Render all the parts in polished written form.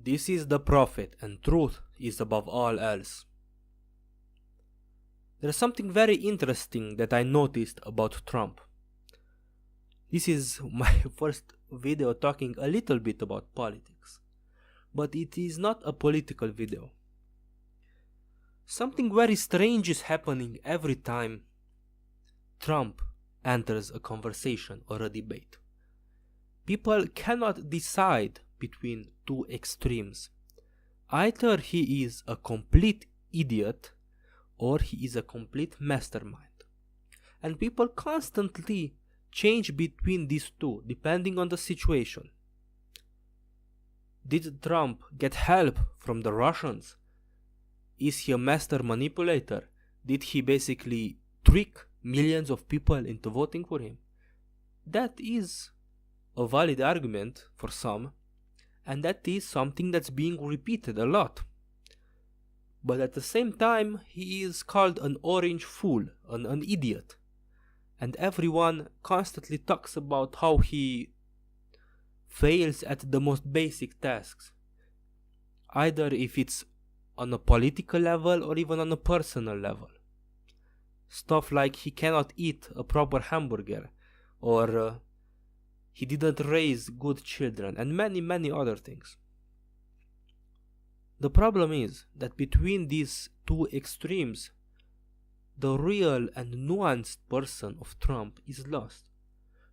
This is the prophet, and truth is above all else. There's something very interesting that I noticed about Trump. This is my first video talking a little bit about politics, but it is not a political video. Something very strange is happening every time Trump enters a conversation or a debate. People cannot decide between two extremes. Either he is a complete idiot or he is a complete mastermind. And people constantly change between these two depending on the situation. Did Trump get help from the Russians? Is he a master manipulator? Did he basically trick millions of people into voting for him? That is a valid argument for some, and that is something that's being repeated a lot. But at the same time, he is called an orange fool, an idiot. And everyone constantly talks about how he fails at the most basic tasks. Either if it's on a political level or even on a personal level. Stuff like he cannot eat a proper hamburger, or he didn't raise good children, and many other things. The problem is that between these two extremes, the real and nuanced person of Trump is lost.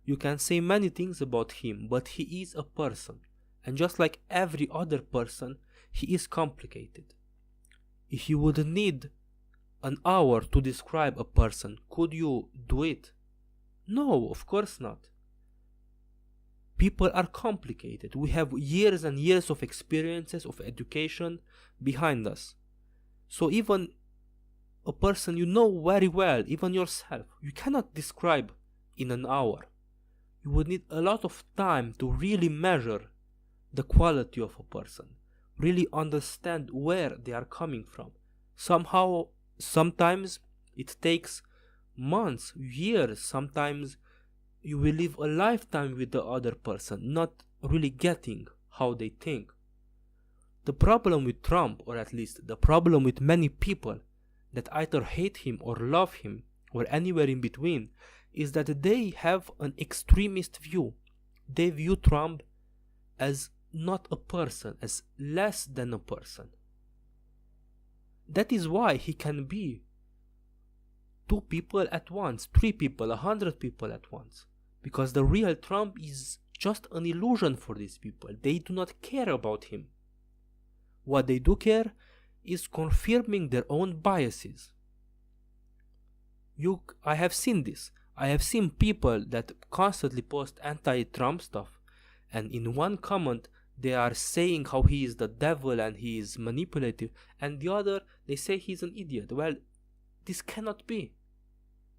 You can say many things about him, but he is a person, and just like every other person, he is complicated. If you would need an hour to describe a person, could you do it? No, of course not. People are complicated. We have years and years of experiences, of education behind us. So even a person you know very well, even yourself, you cannot describe in an hour. You would need a lot of time to really measure the quality of a person, really understand where they are coming from. Sometimes it takes months, years, sometimes you will live a lifetime with the other person, not really getting how they think. The problem with Trump, or at least the problem with many people that either hate him or love him, or anywhere in between, is that they have an extremist view. They view Trump as not a person, as less than a person. That is why he can be 2 people at once, 3 people, 100 people at once. Because the real Trump is just an illusion for these people. They do not care about him. What they do care is confirming their own biases. I have seen this. I have seen people that constantly post anti-Trump stuff, and in one comment they are saying how he is the devil and he is manipulative, and the other they say he's an idiot. Well, this cannot be.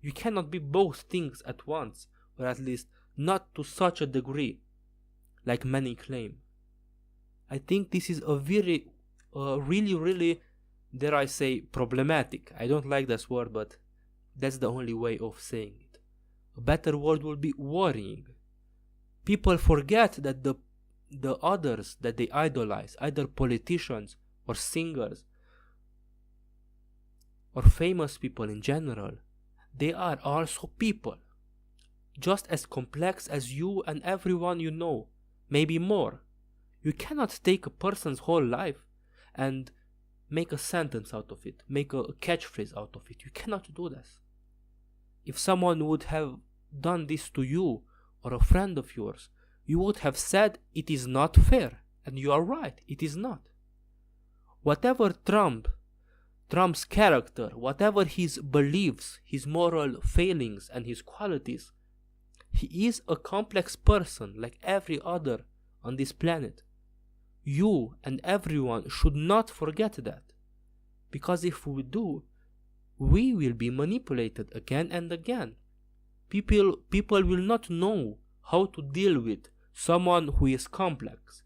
You cannot be both things at once, or at least not to such a degree like many claim. I think this is a very really, dare I say, problematic. I don't like this word, but that's the only way of saying it. A better word would be worrying. People forget that the others that they idolize, either politicians or singers or famous people in general, they are also people, just as complex as you and everyone you know, maybe more. You cannot take a person's whole life and make a sentence out of it, make a catchphrase out of it. You cannot do this. If someone would have done this to you or a friend of yours, you would have said it is not fair, and you are right, it is not. Whatever Trump's character, whatever his beliefs, his moral failings and his qualities, he is a complex person like every other on this planet. You and everyone should not forget that, because if we do, we will be manipulated again and again. People will not know how to deal with someone who is complex,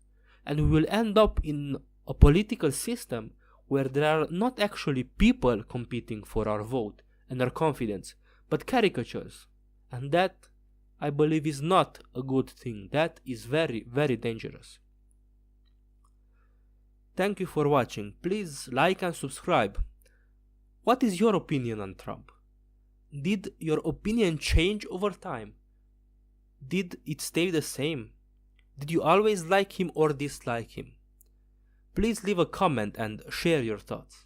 and we will end up in a political system where there are not actually people competing for our vote and our confidence, but caricatures. And that, I believe, is not a good thing. That is very, very dangerous. Thank you for watching. Please like and subscribe. What is your opinion on Trump? Did your opinion change over time? Did it stay the same? Did you always like him or dislike him? Please leave a comment and share your thoughts.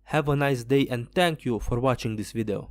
Have a nice day and thank you for watching this video.